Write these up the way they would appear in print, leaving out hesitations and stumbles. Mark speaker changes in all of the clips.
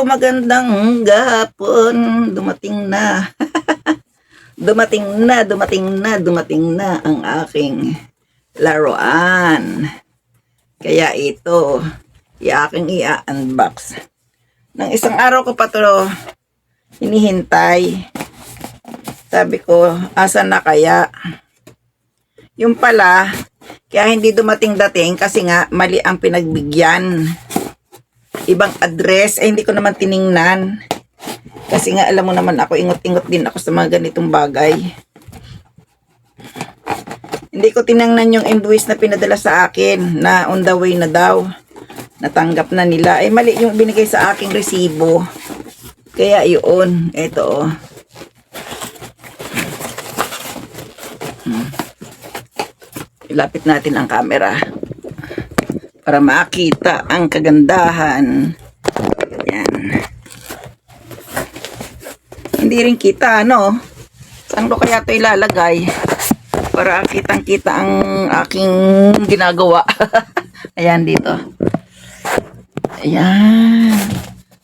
Speaker 1: magandang gahapon. Dumating na. Dumating na ang aking laruan. Kaya ito, aking i-unbox. Nang isang araw ko pa to hinihintay. Sabi ko, asan na kaya? Yung pala, kaya hindi dumating-dating kasi nga mali ang pinagbigyan. Ibang address, hindi ko naman tiningnan. Kasi nga alam mo naman ako, ingot-ingot din ako sa mga ganitong bagay. Hindi ko tiningnan yung invoice na pinadala sa akin na on the way na daw. Natanggap na nila. Mali yung binigay sa aking resibo. Kaya yun, ito Ilapit natin ang camera para makita ang kagandahan. Yan. Hindi rin kita, no? Saan ko kaya ito ilalagay? Para kitang-kita ang aking ginagawa. Ayan, dito. Ayan.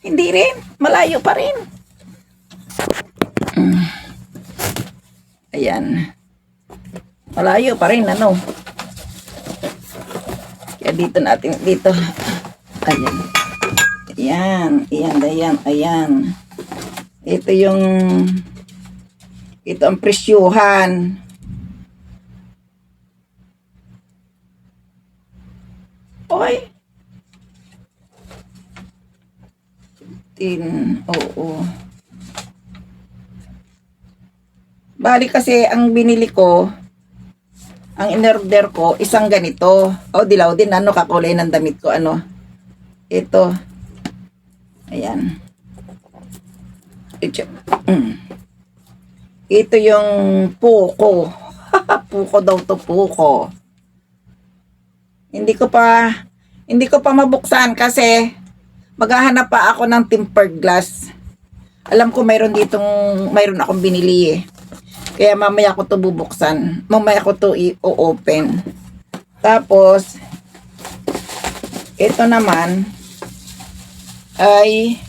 Speaker 1: Hindi rin. Malayo pa rin. Ayan. Malayo pa rin, ano? Kaya dito natin, dito. Ayan. Ayan. Ito ang presyuhan. Oy. Oo. Bali kasi ang binili ko, ang in-order ko, isang ganito. Dilaw din, kakulay ng damit ko, Ito. Ayan. Ito yung puko. Puko daw to, puko. Hindi ko pa mabuksan kasi maghahanap pa ako ng tempered glass. Alam ko mayroon akong binili eh. Kaya mamaya ko to bubuksan. Mamaya ko to i-open. Tapos, ito naman ay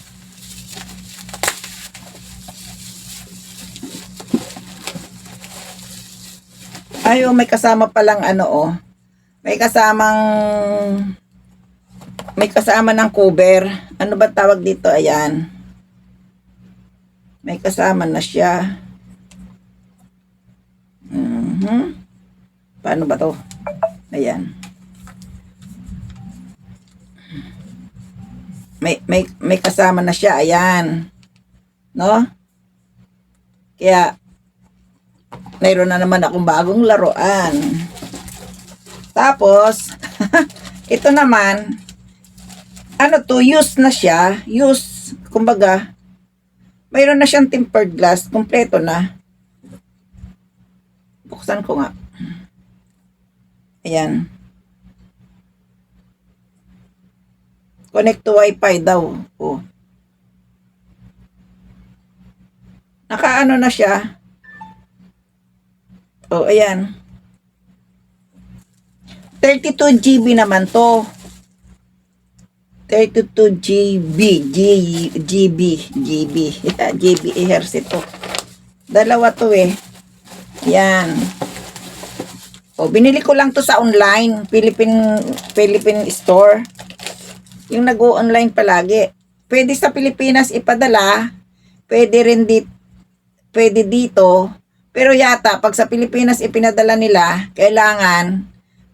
Speaker 1: may kasama palang may kasama ng cover. Ano ba tawag dito? Ayan. May kasama na siya. Paano ba to? Ayan. May kasama na siya. Ayan. No? Kaya mayroon na naman akong bagong laruan. Tapos ito naman use na siya. Kumbaga mayroon na siyang tempered glass. Kompleto na. Buksan ko nga. Ayan. Connect to Wi-Fi daw. Nakaano na siya. Ayan. 32 GB naman to. 32 GB. GB hertz ito. Dalawa to eh. Yan. Binili ko lang to sa online. Philippine store. Yung nag-o-online palagi. Pwede sa Pilipinas ipadala. Pwede dito. Pero yata, pag sa Pilipinas ipinadala nila, kailangan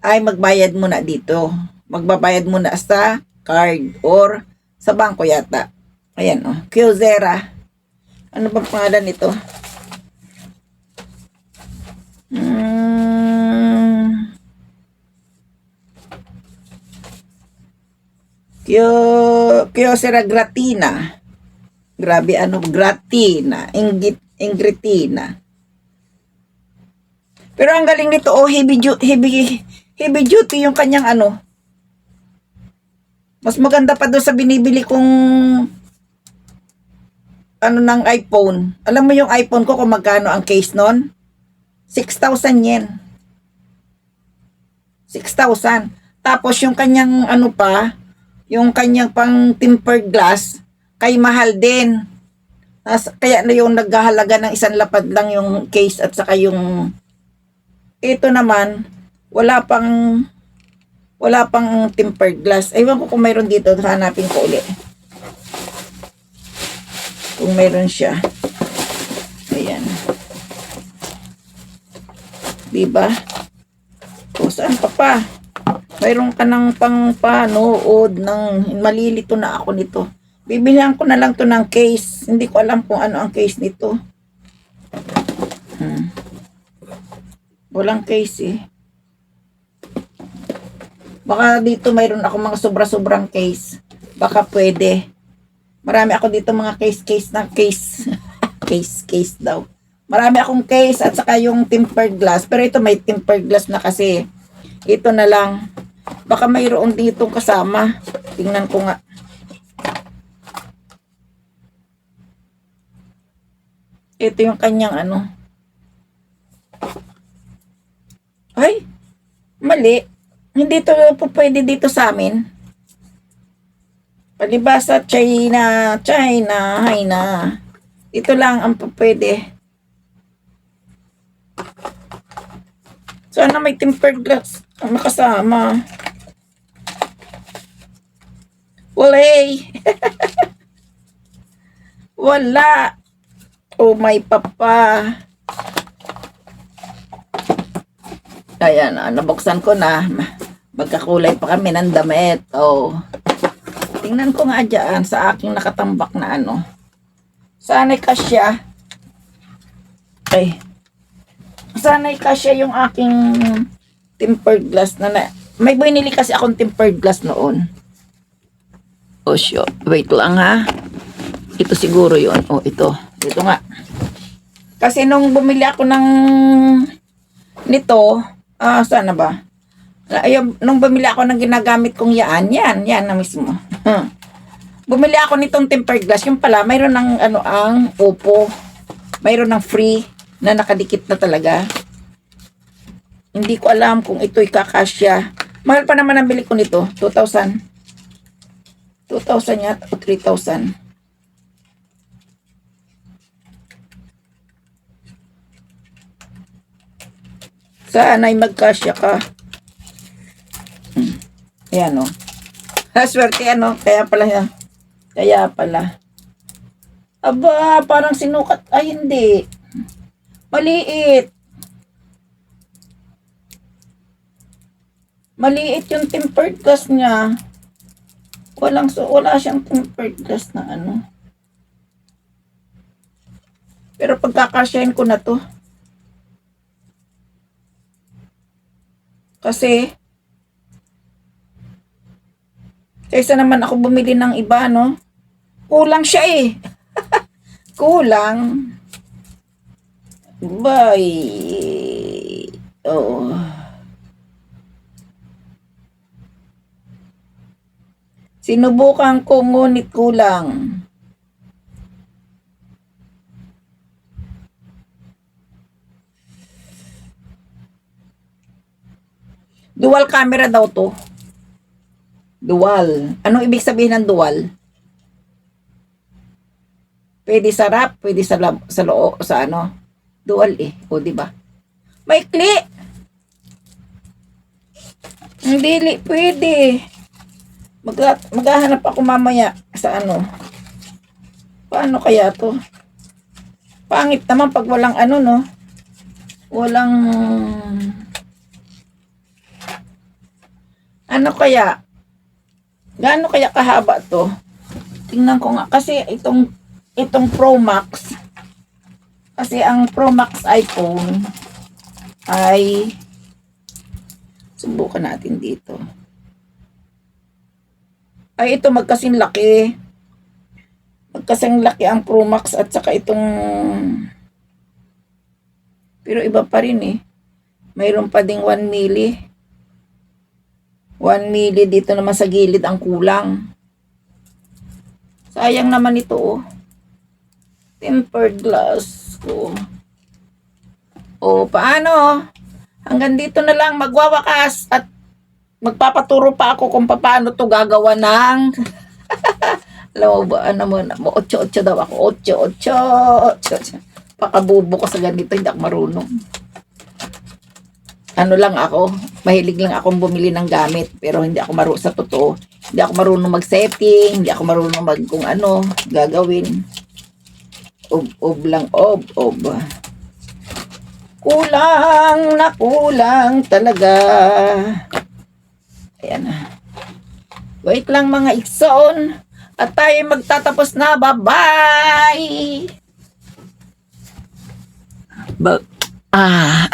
Speaker 1: ay magbayad muna dito. Magbabayad muna sa card or sa bangko yata. Ayan Kyocera. Ano bang pangalan nito? Kyocera Gratina. Grabe Gratina. Ingritina. Pero ang galing nito, heavy duty yung kanyang Mas maganda pa doon sa binibili kong ng iPhone. Alam mo yung iPhone ko kung magkano ang case nun? 6,000 yen. 6,000. Tapos yung kanyang yung kanyang pang tempered glass, kay mahal din. Kaya na yung naghahalaga ng isang lapad lang yung case at saka yung ito naman wala pang tempered glass. Ewan ko kung mayroon dito, hanapin ko ulit. Kung mayroon siya. Ayan. Diba? O saan pa? Mayroon ka ng panood ng malilito na ako nito. Bibilihan ko na lang to ng case. Hindi ko alam kung ano ang case nito. Walang case eh. Baka dito mayroon ako mga sobra-sobrang case. Baka pwede. Marami ako dito mga case na case. case daw. Marami akong case at saka yung tempered glass. Pero ito may tempered glass na kasi. Ito na lang. Baka mayroon dito kasama. Tingnan ko nga. Ito yung kanyang ano. Ay, mali. Hindi to po pwede dito sa amin. Palibasa, China. Ito lang ang pwede. Sana may tempered glass ang makasama. Wala eh. Wala. Oh my papa. Ayan, nabuksan ko na. Magkakulay pa kami ng damit. Oh. Tingnan ko nga dyan sa aking nakatambak na ano. Sana'y kasya. Ay. Sana'y kasya yung aking tempered glass na may binili kasi akong tempered glass noon. Oh, sure. Wait lang ha. Ito siguro yun. Oh, ito. Ito nga. Kasi nung bumili ako ng nito, sana ba? Ayun, nung bumili ako ng ginagamit kong yan na mismo. Bumili ako nitong tempered glass. Yung pala, mayroon ng ang Oppo. Mayroon ng free na nakadikit na talaga. Hindi ko alam kung ito'y kakasya. Mahal pa naman ang bili ko nito. 2,000 yata o 3,000. Sana'y magkasya ka. Ayan o. Swerte ano. Kaya pala. Aba, parang sinukat. Ay, hindi. Maliit. Maliit yung tempered glass niya. Wala siyang tempered glass na ano. Pero pagkakasyahin ko na to. Kasi kaysa naman ako bumili ng iba, no? Kulang siya eh. Kulang. Bye. Oo. Sinubukan ko ngunit kulang. Dual camera daw to. Dual. Anong ibig sabihin ng dual? Pwede sa harap, pwede sa loob, sa ano? Dual eh. O, di ba? Maikli. Hindi, pwede. Maghahanap ako mamaya sa ano. Paano kaya to? Pangit naman pag walang ano, no? Walang ano kaya? Gaano kaya kahaba to? Tingnan ko nga. Kasi itong Pro Max. Kasi ang Pro Max iPhone ay subukan natin dito. Ay, ito magkasing laki. Magkasing laki ang Pro Max at saka itong pero iba pa rin eh. Mayroon pa ding 1 milli. 1 milli dito naman sa gilid ang kulang. Sayang naman ito oh. Tempered glass ko. O paano? Hanggang dito na lang magwawakas at magpapaturo pa ako kung paano to gagawa ng Alam mo ba, ano mo, 8-8 daw ako. 8-8. 8. Pakabubo ko sa ganito, hindi ako marunong. Ano lang ako, mahilig lang akong bumili ng gamit, pero hindi ako marunong sa totoo. Hindi ako marunong mag-setting, hindi ako marunong mag kung ano gagawin. Ob lang, ob. Kulang na kulang talaga. Ayan na. Wait lang mga ikson. At tayo magtatapos na. Bye-bye! Ah.